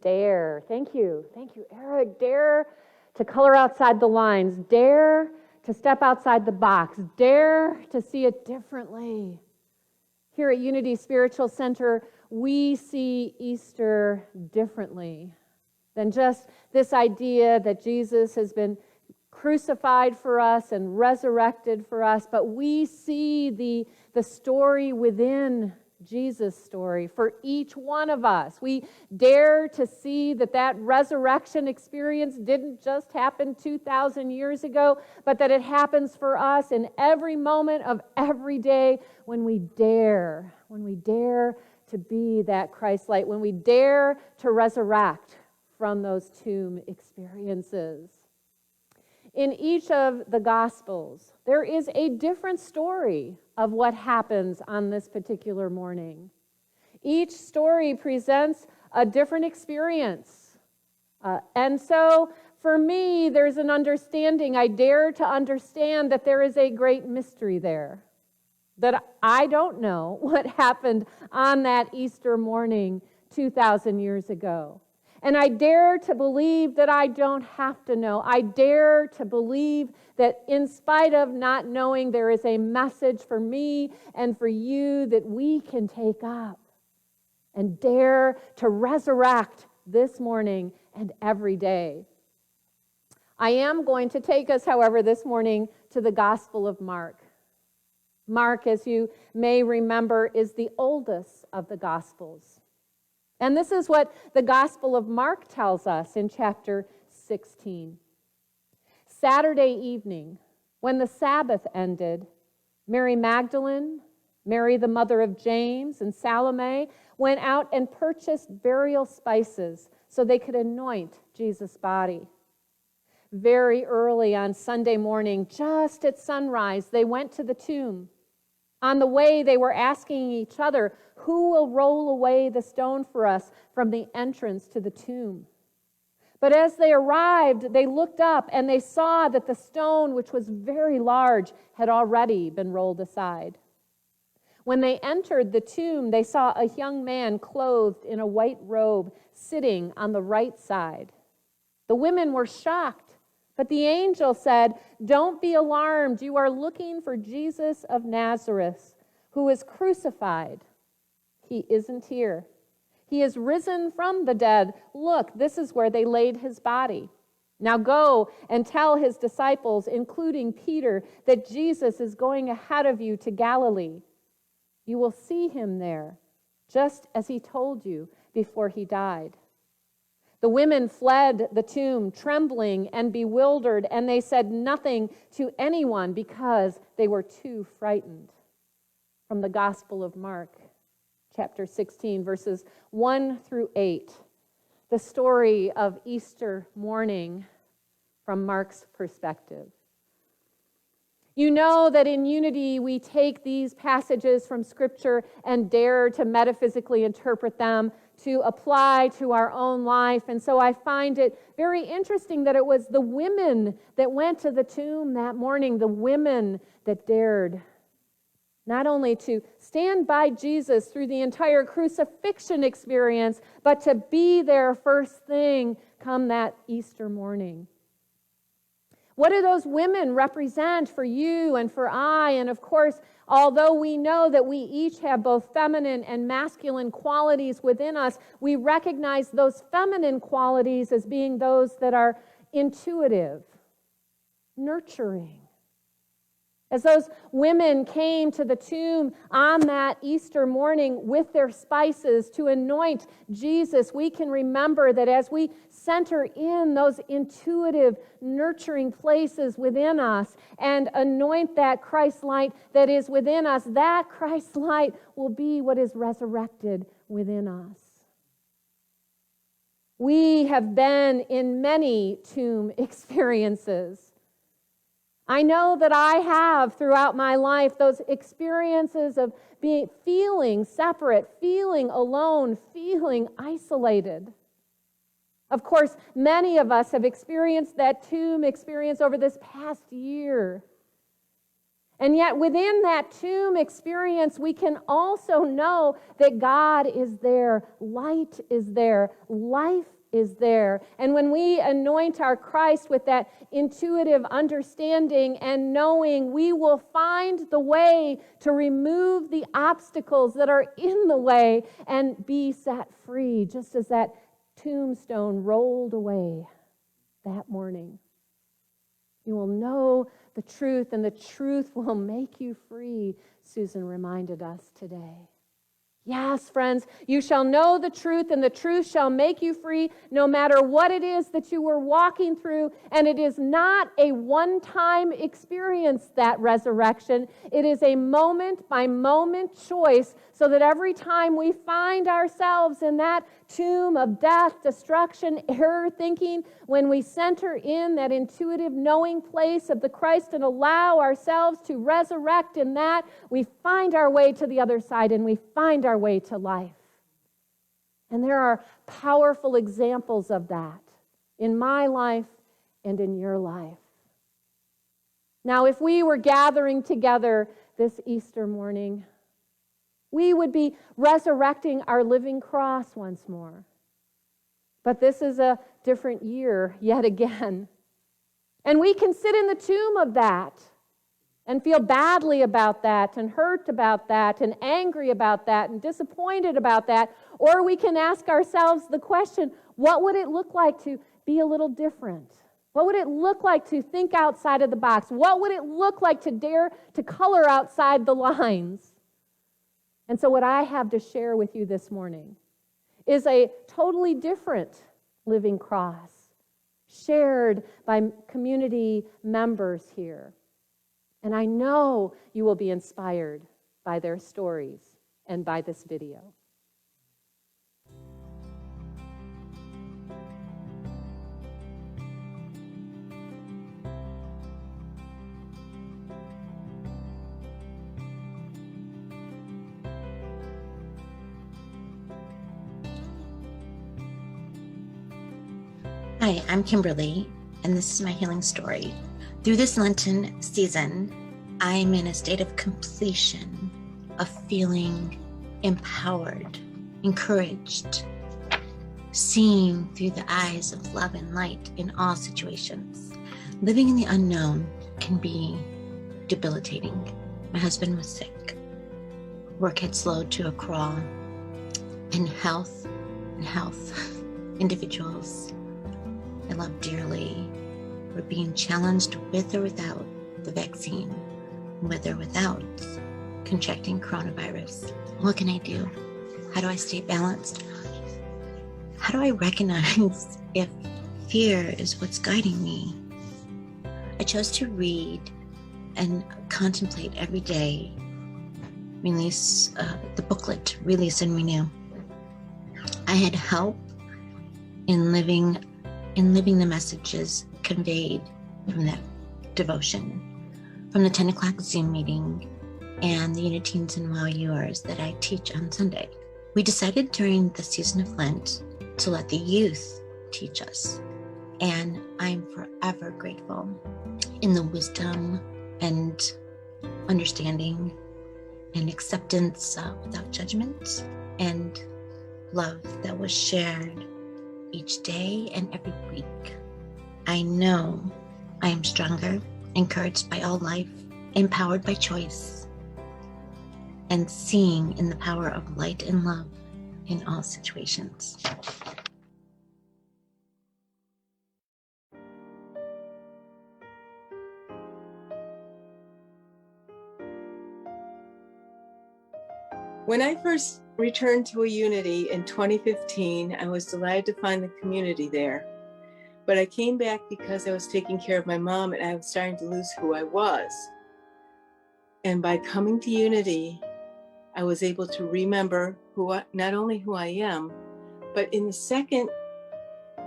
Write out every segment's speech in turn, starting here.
dare. Thank you, Eric. Dare to color outside the lines. Dare to step outside the box. Dare to see it differently. Here at Unity Spiritual Center, we see Easter differently than just this idea that Jesus has been crucified for us and resurrected for us, but we see the story within Jesus' story for each one of us. We dare to see that resurrection experience didn't just happen 2,000 years ago, but that it happens for us in every moment of every day when we dare to be that Christ light, when we dare to resurrect from those tomb experiences. In each of the Gospels, there is a different story of what happens on this particular morning. Each story presents a different experience. And so, for me, there's an understanding. I dare to understand that there is a great mystery there. That I don't know what happened on that Easter morning 2,000 years ago. And I dare to believe that I don't have to know. I dare to believe that in spite of not knowing, there is a message for me and for you that we can take up and dare to resurrect this morning and every day. I am going to take us, however, this morning to the Gospel of Mark. Mark, as you may remember, is the oldest of the Gospels. And this is what the Gospel of Mark tells us in chapter 16. Saturday evening, when the Sabbath ended, Mary Magdalene, Mary the mother of James, and Salome went out and purchased burial spices so they could anoint Jesus' body. Very early on Sunday morning, just at sunrise, they went to the tomb. On the way, they were asking each other, "Who will roll away the stone for us from the entrance to the tomb?" But as they arrived, they looked up and they saw that the stone, which was very large, had already been rolled aside. When they entered the tomb, they saw a young man clothed in a white robe sitting on the right side. The women were shocked, but the angel said, "Don't be alarmed. You are looking for Jesus of Nazareth, who was crucified. He isn't here. He is risen from the dead. Look, this is where they laid his body. Now go and tell his disciples, including Peter, that Jesus is going ahead of you to Galilee. You will see him there, just as he told you before he died." The women fled the tomb, trembling and bewildered, and they said nothing to anyone because they were too frightened. From the Gospel of Mark, chapter 16, verses 1 through 8, the story of Easter morning from Mark's perspective. You know that in Unity we take these passages from Scripture and dare to metaphysically interpret them to apply to our own life. And so I find it very interesting that it was the women that went to the tomb that morning, the women that dared not only to stand by Jesus through the entire crucifixion experience, but to be there first thing come that Easter morning. What do those women represent for you and for I? And of course, although we know that we each have both feminine and masculine qualities within us, we recognize those feminine qualities as being those that are intuitive, nurturing. As those women came to the tomb on that Easter morning with their spices to anoint Jesus, we can remember that as we center in those intuitive, nurturing places within us and anoint that Christ light that is within us, that Christ light will be what is resurrected within us. We have been in many tomb experiences. I know that I have throughout my life those experiences of feeling separate, feeling alone, feeling isolated. Of course, many of us have experienced that tomb experience over this past year. And yet within that tomb experience, we can also know that God is there, light is there, life is there. And when we anoint our Christ with that intuitive understanding and knowing, we will find the way to remove the obstacles that are in the way and be set free, just as that tombstone rolled away that morning. You will know the truth, and the truth will make you free, Susan reminded us today. Yes, friends, you shall know the truth, and the truth shall make you free, no matter what it is that you were walking through. And it is not a one-time experience, that resurrection. It is a moment-by-moment choice, so that every time we find ourselves in that tomb of death, destruction, error thinking, when we center in that intuitive knowing place of the Christ and allow ourselves to resurrect in that, we find our way to the other side and we find our way to life. And there are powerful examples of that in my life and in your life. Now, if we were gathering together this Easter morning, we would be resurrecting our living cross once more. But this is a different year yet again. And we can sit in the tomb of that and feel badly about that and hurt about that and angry about that and disappointed about that. Or we can ask ourselves the question, what would it look like to be a little different? What would it look like to think outside of the box? What would it look like to dare to color outside the lines? And so what I have to share with you this morning is a totally different living cross shared by community members here. And I know you will be inspired by their stories and by this video. Hi, I'm Kimberly, and this is my healing story. Through this Lenten season, I'm in a state of completion, of feeling empowered, encouraged, seeing through the eyes of love and light in all situations. Living in the unknown can be debilitating. My husband was sick. Work had slowed to a crawl. And health, individuals I love dearly were being challenged with or without the vaccine, with or without contracting coronavirus. What can I do? How do I stay balanced? How do I recognize if fear is what's guiding me? I chose to read and contemplate every day, release the booklet, Release and Renew. I had help in living the messages conveyed from that devotion, from the 10 o'clock Zoom meeting and the Uniteens and Wow Yours that I teach on Sunday. We decided during the season of Lent to let the youth teach us, and I'm forever grateful in the wisdom and understanding and acceptance without judgment and love that was shared each day and every week. I know I am stronger, encouraged by all life, empowered by choice, and seeing in the power of light and love in all situations. When I first returned to a Unity in 2015, I was delighted to find the community there. But I came back because I was taking care of my mom and I was starting to lose who I was. And by coming to Unity, I was able to remember not only who I am, but in the second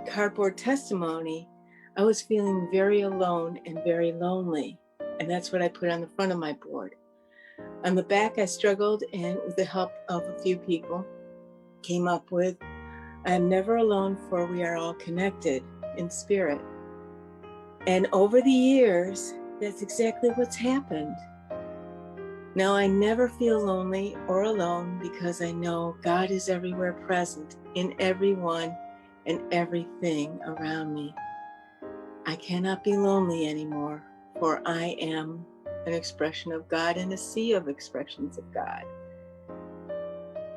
cardboard testimony, I was feeling very alone and very lonely. And that's what I put on the front of my board. On the back, I struggled, and with the help of a few people, came up with, I am never alone, for we are all connected in spirit. And over the years, that's exactly what's happened. Now I never feel lonely or alone because I know God is everywhere present in everyone and everything around me. I cannot be lonely anymore, for I am an expression of God in a sea of expressions of God.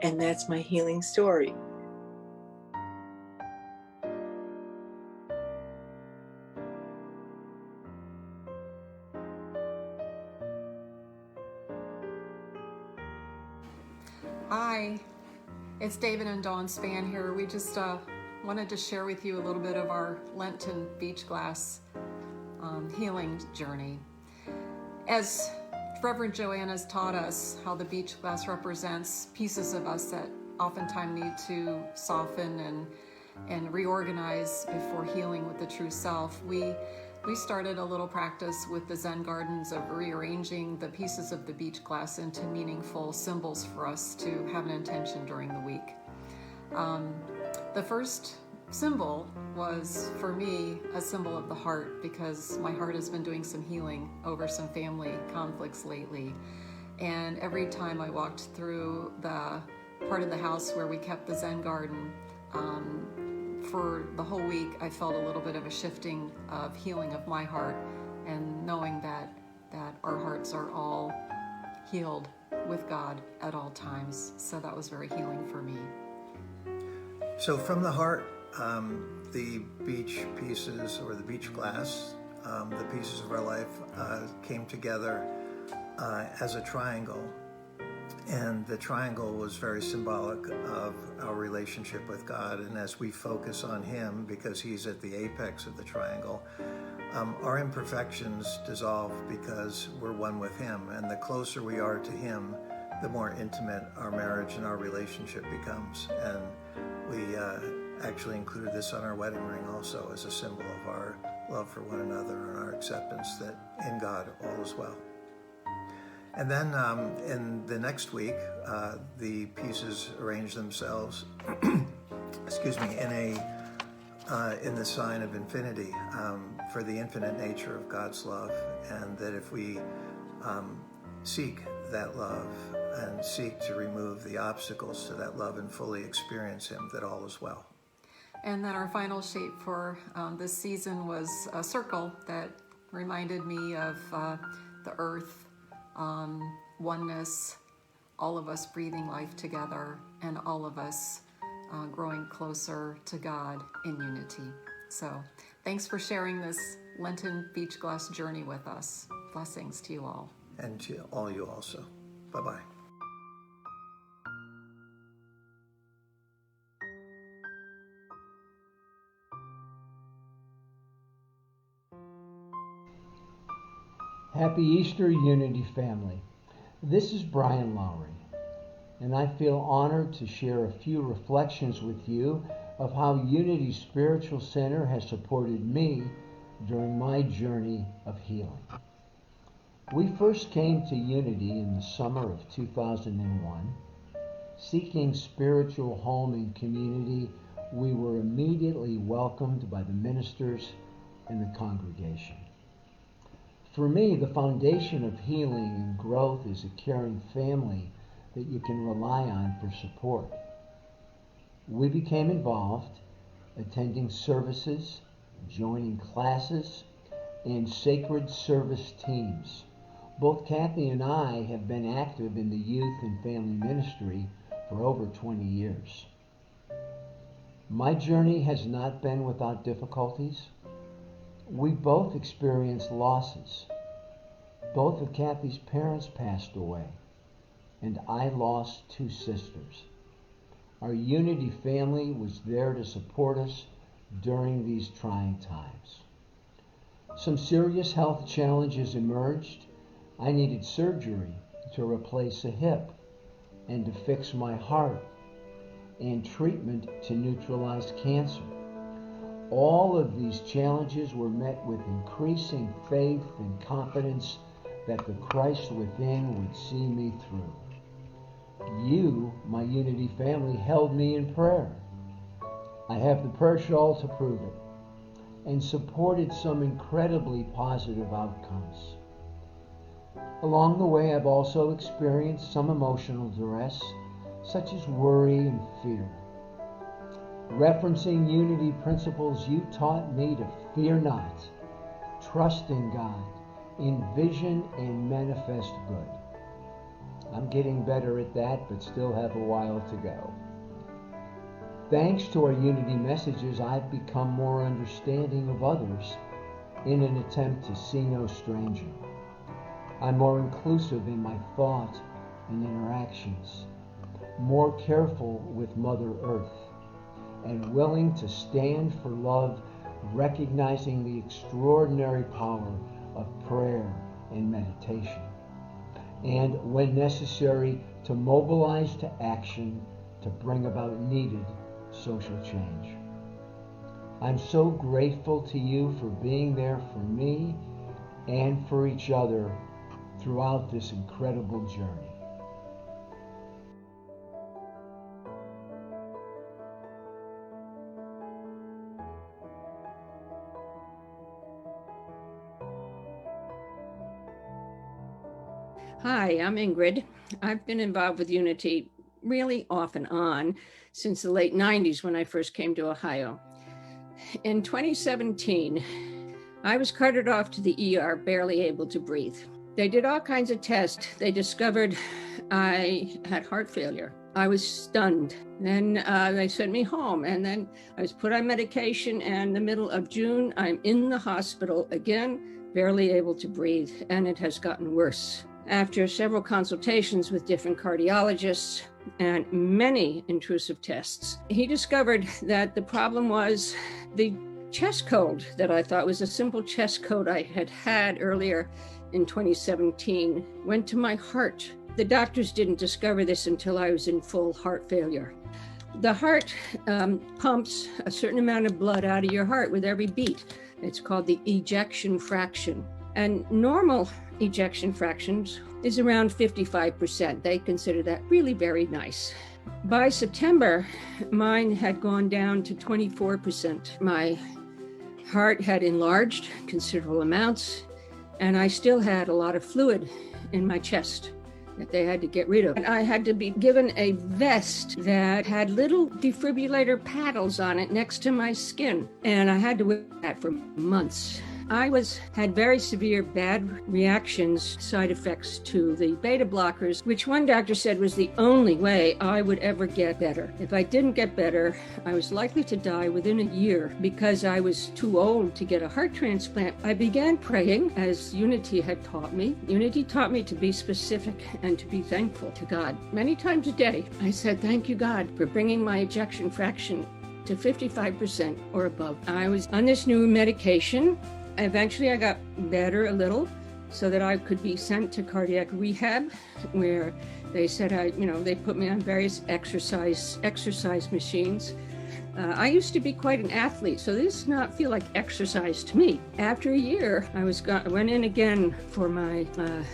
And that's my healing story. Hi, it's David and Dawn Span here. We just wanted to share with you a little bit of our Lenten beach glass healing journey. As Reverend Joanna's taught us how the beach glass represents pieces of us that oftentimes need to soften and reorganize before healing with the true self, we started a little practice with the Zen gardens of rearranging the pieces of the beach glass into meaningful symbols for us to have an intention during the week. The first symbol was, for me, a symbol of the heart, because my heart has been doing some healing over some family conflicts lately. And every time I walked through the part of the house where we kept the Zen garden, for the whole week, I felt a little bit of a shifting of healing of my heart, and knowing that our hearts are all healed with God at all times. So that was very healing for me. So from the heart, the beach pieces, or the beach glass, the pieces of our life came together as a triangle. And the triangle was very symbolic of our relationship with God. And as we focus on Him, because He's at the apex of the triangle, our imperfections dissolve because we're one with Him. And the closer we are to Him, the more intimate our marriage and our relationship becomes. And we actually included this on our wedding ring also as a symbol of our love for one another and our acceptance that in God all is well. And then in the next week, the pieces arrange themselves, excuse me, in the sign of infinity, for the infinite nature of God's love, and that if we seek that love and seek to remove the obstacles to that love and fully experience Him, that all is well. And then our final shape for this season was a circle that reminded me of the earth, oneness, all of us breathing life together, and all of us growing closer to God in unity. So thanks for sharing this Lenten beach glass journey with us. Blessings to you all. And to all you also. Bye-bye. Happy Easter, Unity family. This is Brian Lowry, and I feel honored to share a few reflections with you of how Unity Spiritual Center has supported me during my journey of healing. We first came to Unity in the summer of 2001. Seeking spiritual home and community, we were immediately welcomed by the ministers and the congregation. For me, the foundation of healing and growth is a caring family that you can rely on for support. We became involved, attending services, joining classes, and sacred service teams. Both Kathy and I have been active in the youth and family ministry for over 20 years. My journey has not been without difficulties. We both experienced losses. Both of Kathy's parents passed away, and I lost 2 sisters. Our Unity family was there to support us during these trying times. Some serious health challenges emerged. I needed surgery to replace a hip and to fix my heart, and treatment to neutralize cancer. All of these challenges were met with increasing faith and confidence that the Christ within would see me through. You, my Unity family, held me in prayer. I have the prayer shawl to prove it, and supported some incredibly positive outcomes. Along the way, I've also experienced some emotional duress, such as worry and fear. Referencing unity principles, you taught me to fear not, trust in God, envision and manifest good. I'm getting better at that, but still have a while to go. Thanks to our unity messages, I've become more understanding of others in an attempt to see no stranger. I'm more inclusive in my thought and interactions, more careful with Mother Earth, and willing to stand for love, recognizing the extraordinary power of prayer and meditation, and when necessary, to mobilize to action to bring about needed social change. I'm so grateful to you for being there for me and for each other throughout this incredible journey. Hi, I'm Ingrid. I've been involved with Unity really off and on since the late 90s when I first came to Ohio. In 2017, I was carted off to the ER, barely able to breathe. They did all kinds of tests. They discovered I had heart failure. I was stunned. Then they sent me home, and then I was put on medication, and in the middle of June, I'm in the hospital again, barely able to breathe, and it has gotten worse. After several consultations with different cardiologists and many intrusive tests, he discovered that the problem was the chest cold that I thought was a simple chest cold I had had earlier in 2017 went to my heart. The doctors didn't discover this until I was in full heart failure. The heart pumps a certain amount of blood out of your heart with every beat. It's called the ejection fraction. And normal ejection fractions is around 55%. They consider that really very nice. By September, mine had gone down to 24%. My heart had enlarged considerable amounts, and I still had a lot of fluid in my chest that they had to get rid of. And I had to be given a vest that had little defibrillator paddles on it next to my skin, and I had to wear that for months. I had very severe bad reactions, side effects to the beta blockers, which one doctor said was the only way I would ever get better. If I didn't get better, I was likely to die within a year because I was too old to get a heart transplant. I began praying as Unity had taught me. Unity taught me to be specific and to be thankful to God. Many times a day, I said, "Thank you, God, for bringing my ejection fraction to 55% or above." I was on this new medication. Eventually, I got better a little so that I could be sent to cardiac rehab, where they said they put me on various exercise machines. I used to be quite an athlete, so this did not feel like exercise to me. After a year, I went in again for my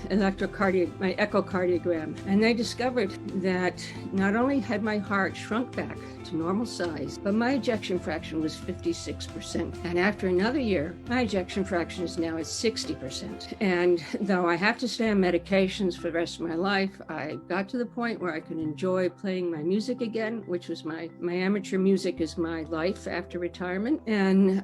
echocardiogram, and they discovered that not only had my heart shrunk back to normal size, but my ejection fraction was 56%. And after another year, my ejection fraction is now at 60%. And though I have to stay on medications for the rest of my life, I got to the point where I could enjoy playing my music again, which was my amateur music is my life after retirement, and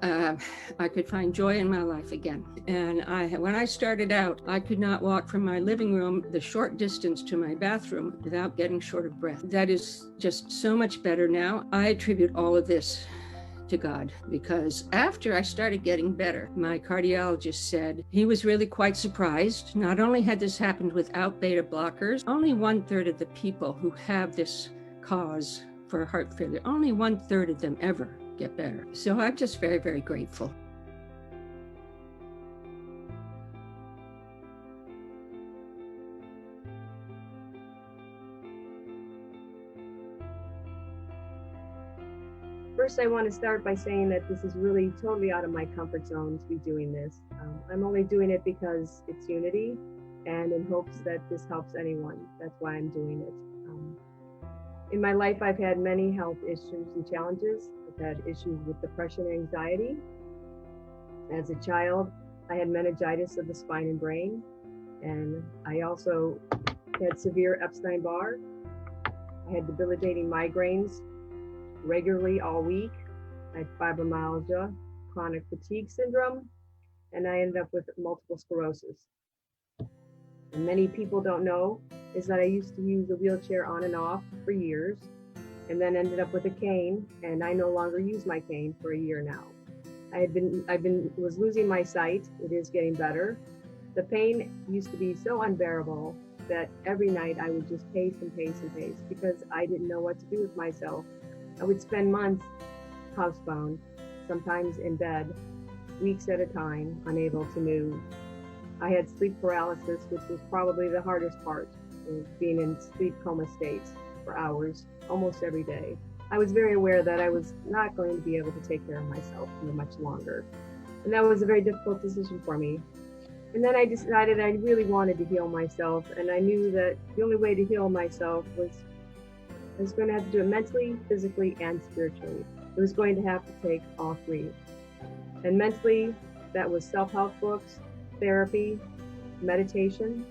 I could find joy in my life again. And when I started out, I could not walk from my living room the short distance to my bathroom without getting short of breath. That is just so much better now. I attribute all of this to God, because after I started getting better, my cardiologist said he was really quite surprised. Not only had this happened without beta blockers, only 1/3 of the people who have this cause for heart failure, only 1/3 of them ever get better. So I'm just very, very grateful. First, I want to start by saying that this is really totally out of my comfort zone to be doing this. I'm only doing it because it's Unity and in hopes that this helps anyone. That's why I'm doing it. In my life, I've had many health issues and challenges. I've had issues with depression and anxiety. As a child, I had meningitis of the spine and brain. And I also had severe Epstein-Barr. I had debilitating migraines regularly all week. I had fibromyalgia, chronic fatigue syndrome, and I ended up with multiple sclerosis. And many people don't know is that I used to use a wheelchair on and off for years, and then ended up with a cane, and I no longer use my cane for a year now. Was losing my sight. It is getting better. The pain used to be so unbearable that every night I would just pace and pace and pace because I didn't know what to do with myself. I would spend months housebound, sometimes in bed, weeks at a time, unable to move. I had sleep paralysis, which was probably the hardest part, being in sleep coma states for hours, almost every day. I was very aware that I was not going to be able to take care of myself for much longer. And that was a very difficult decision for me. And then I decided I really wanted to heal myself. And I knew that the only way to heal myself was I was going to have to do it mentally, physically, and spiritually. It was going to have to take all three. And mentally, that was self-help books, therapy, meditation.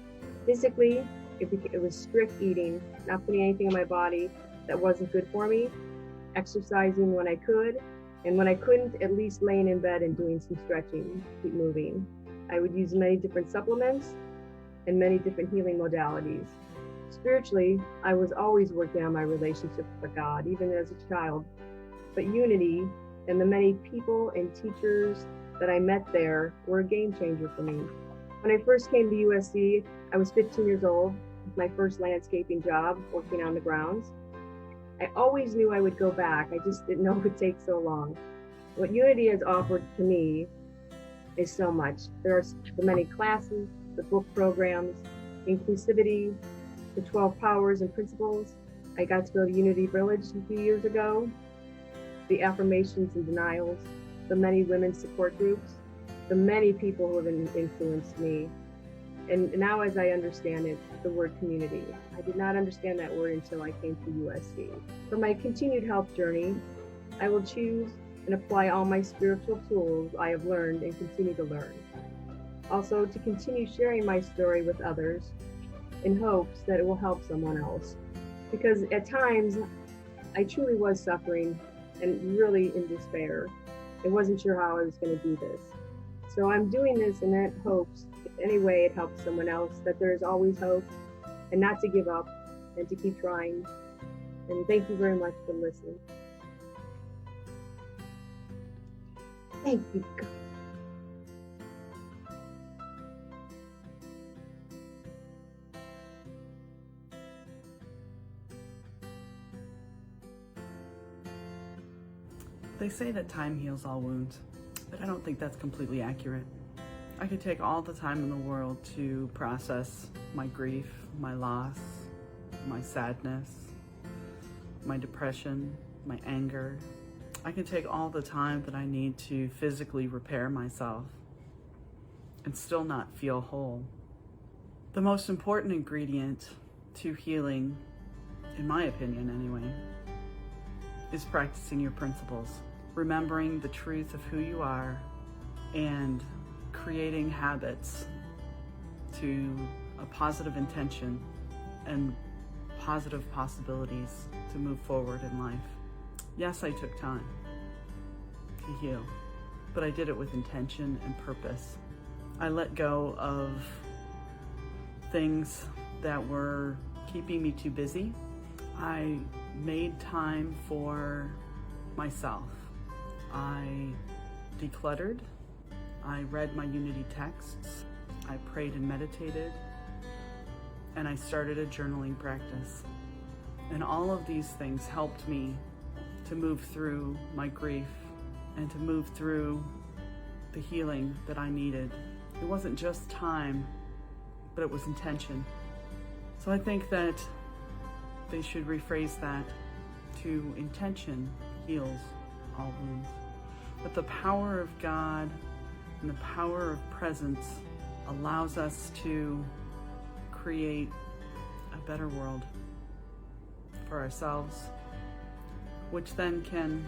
Physically, it was strict eating, not putting anything in my body that wasn't good for me, exercising when I could, and when I couldn't, at least laying in bed and doing some stretching, keep moving. I would use many different supplements and many different healing modalities. Spiritually, I was always working on my relationship with God, even as a child. But unity and the many people and teachers that I met there were a game changer for me. When I first came to USC, I was 15 years old, with my first landscaping job, working on the grounds. I always knew I would go back. I just didn't know it would take so long. What Unity has offered to me is so much. There are the many classes, the book programs, inclusivity, the 12 powers and principles. I got to go to Unity Village a few years ago, the affirmations and denials, the many women's support groups, the many people who have influenced me. And now as I understand it, the word community. I did not understand that word until I came to USC. For my continued health journey, I will choose and apply all my spiritual tools I have learned and continue to learn. Also, to continue sharing my story with others in hopes that it will help someone else. Because at times, I truly was suffering and really in despair. I wasn't sure how I was going to do this. So I'm doing this in that hopes, if any way it helps someone else, that there is always hope and not to give up and to keep trying. And thank you very much for listening. Thank you. They say that time heals all wounds, but I don't think that's completely accurate. I could take all the time in the world to process my grief, my loss, my sadness, my depression, my anger. I can take all the time that I need to physically repair myself and still not feel whole. The most important ingredient to healing, in my opinion anyway, is practicing your principles, remembering the truth of who you are, and creating habits to a positive intention and positive possibilities to move forward in life. Yes, I took time to heal, but I did it with intention and purpose. I let go of things that were keeping me too busy. I made time for myself. I decluttered. I read my Unity texts. I prayed and meditated. And I started a journaling practice. And all of these things helped me to move through my grief and to move through the healing that I needed. It wasn't just time, but it was intention. So I think that they should rephrase that to intention heals all wounds. But the power of God and the power of presence allows us to create a better world for ourselves, which then can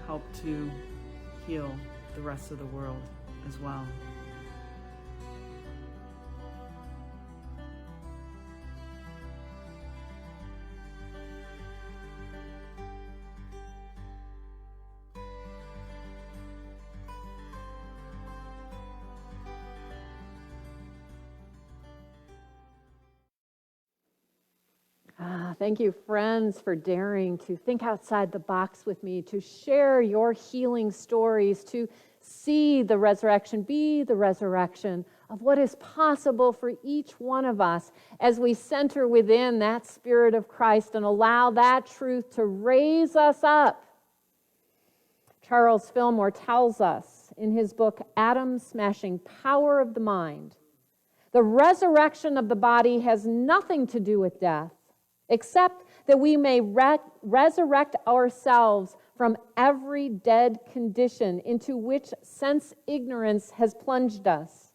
help to heal the rest of the world as well. Thank you, friends, for daring to think outside the box with me, to share your healing stories, to see the resurrection, be the resurrection of what is possible for each one of us as we center within that Spirit of Christ and allow that truth to raise us up. Charles Fillmore tells us in his book, Atom Smashing Power of the Mind, the resurrection of the body has nothing to do with death, except that we may resurrect ourselves from every dead condition into which sense ignorance has plunged us.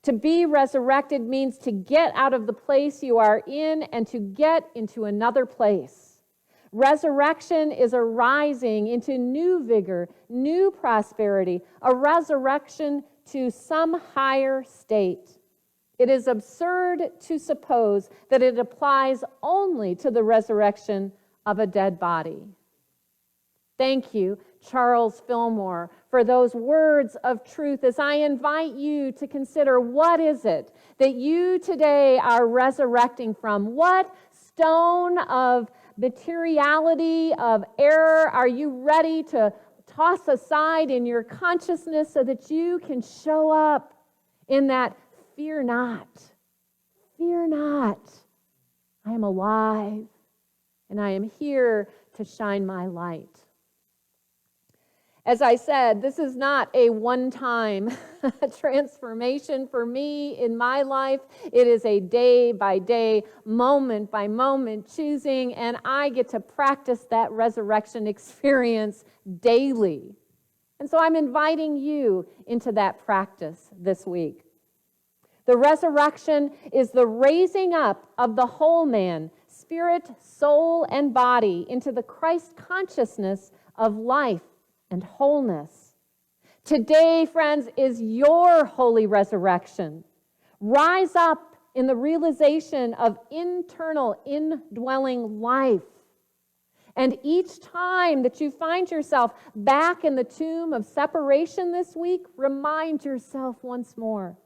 To be resurrected means to get out of the place you are in and to get into another place. Resurrection is a rising into new vigor, new prosperity, a resurrection to some higher state. It is absurd to suppose that it applies only to the resurrection of a dead body. Thank you, Charles Fillmore, for those words of truth as I invite you to consider, what is it that you today are resurrecting from? What stone of materiality, of error, are you ready to toss aside in your consciousness so that you can show up in that fear not, fear not. I am alive and I am here to shine my light. As I said, this is not a one-time transformation for me in my life. It is a day-by-day, moment-by-moment choosing, and I get to practice that resurrection experience daily. And so I'm inviting you into that practice this week. The resurrection is the raising up of the whole man, spirit, soul, and body into the Christ consciousness of life and wholeness. Today, friends, is your holy resurrection. Rise up in the realization of internal indwelling life. And each time that you find yourself back in the tomb of separation this week, remind yourself once more,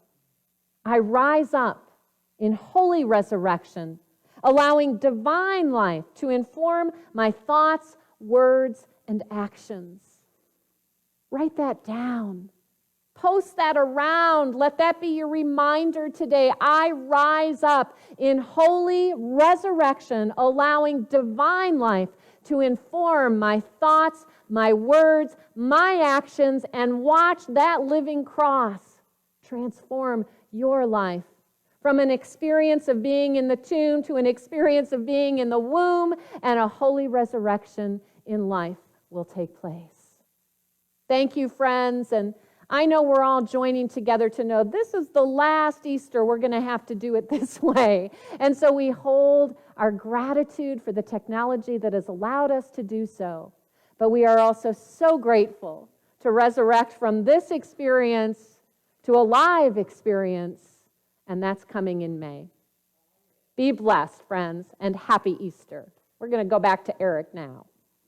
I rise up in holy resurrection, allowing divine life to inform my thoughts, words, and actions. Write that down. Post that around. Let that be your reminder today. I rise up in holy resurrection, allowing divine life to inform my thoughts, my words, my actions, and watch that living cross transform your life from an experience of being in the tomb to an experience of being in the womb, and a holy resurrection in life will take place. Thank you, friends, and I know we're all joining together to know this is the last Easter we're going to have to do it this way. And so we hold our gratitude for the technology that has allowed us to do so. But we are also so grateful to resurrect from this experience to a live experience, and that's coming in May. Be blessed, friends, and happy Easter. We're going to go back to Eric now.